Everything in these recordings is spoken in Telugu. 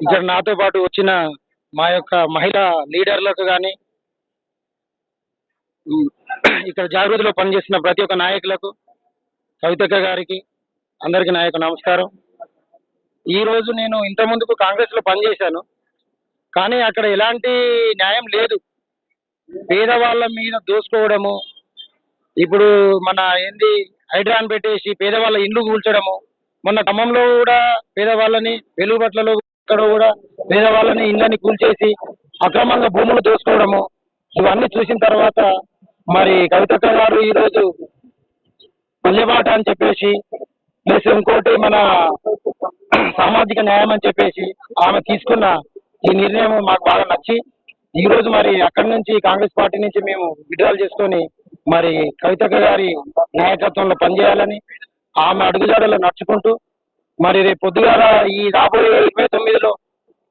ఇక్కడ నాతో పాటు వచ్చిన మా యొక్క మహిళా లీడర్లకు కానీ ఇక్కడ జాగృతిలో పనిచేస్తున్న ప్రతి ఒక్క నాయకులకు, కవితక్క గారికి, అందరికీ నా యొక్క నమస్కారం. ఈ రోజు నేను ఇంత ముందుకు కాంగ్రెస్ లో పనిచేశాను, కానీ అక్కడ ఎలాంటి న్యాయం లేదు. పేదవాళ్ళ మీద దోసుకోవడము, ఇప్పుడు మన ఏంది హైడ్రాన్ పెట్టేసి పేదవాళ్ళ ఇండ్లు కూల్చడము, మొన్న ఖమ్మంలో కూడా పేదవాళ్ళని, వెలుగుబట్లలో కూడా పేదవాళ్ళని ఇండ్లని కూల్చేసి అక్రమంగా భూములు దోసుకోవడము, ఇవన్నీ చూసిన తర్వాత మరి కవితక్క గారు ఈరోజు పల్లెబాట అని చెప్పేసి, ప్లస్ ఇంకోటి మన సామాజిక న్యాయం అని చెప్పేసి ఆమె తీసుకున్న ఈ నిర్ణయం మాకు బాగా నచ్చి ఈ రోజు మరి అక్కడి నుంచి కాంగ్రెస్ పార్టీ నుంచి మేము విడ్రాల్ చేసుకొని మరి కవితక్క గారి నాయకత్వంలో పనిచేయాలని, ఆమె అడుగుజాడలో నడుచుకుంటూ మరి రేపు పొద్దుగాల ఈ రాబోయే 29లో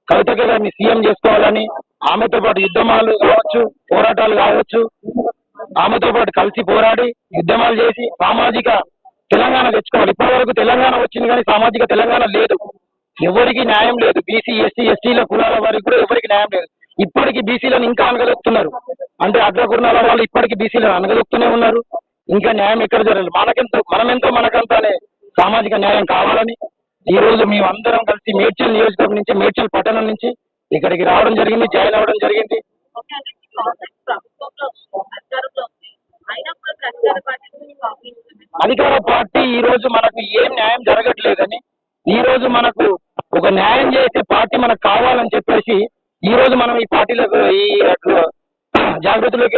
కవితక్క గారిని సీఎం చేసుకోవాలని, ఆమెతో పాటు యుద్ధమాలు కావచ్చు, పోరాటాలు కావచ్చు, ఆమెతో పాటు కలిసి పోరాడి యుద్ధమాలు చేసి సామాజిక తెలంగాణ తెచ్చుకోవాలి. ఇప్పటి వరకు తెలంగాణ వచ్చింది కానీ సామాజిక తెలంగాణ లేదు, ఎవరికి న్యాయం లేదు. బీసీ, ఎస్సీ, ఎస్టీల కులాల వారికి కూడా ఎవరికి న్యాయం లేదు. ఇప్పటికీ బీసీలను ఇంకా అనగదొక్కుతున్నారు. అంటే అగ్ర కులాల వాళ్ళు ఇప్పటికీ బీసీలను అనగదొక్కుతూనే ఉన్నారు. ఇంకా న్యాయం ఎక్కడ జరగలేదు. మనమెంతో మనకంతానే సామాజిక న్యాయం కావాలని ఈ రోజు మేమందరం కలిసి మేడ్చల్ నియోజకవర్గం నుంచి, మేడ్చల్ పట్టణం నుంచి ఇక్కడికి రావడం జరిగింది, జాయిన్ అవ్వడం జరిగింది. అధికార పార్టీ ఈ రోజు మనకు ఏం న్యాయం జరగట్లేదని, ఈ రోజు మనకు ఒక న్యాయం చేసే పార్టీ మనకు కావాలని చెప్పేసి ఈ రోజు మనం ఈ పార్టీలకు ఈ జాగృతిలోకి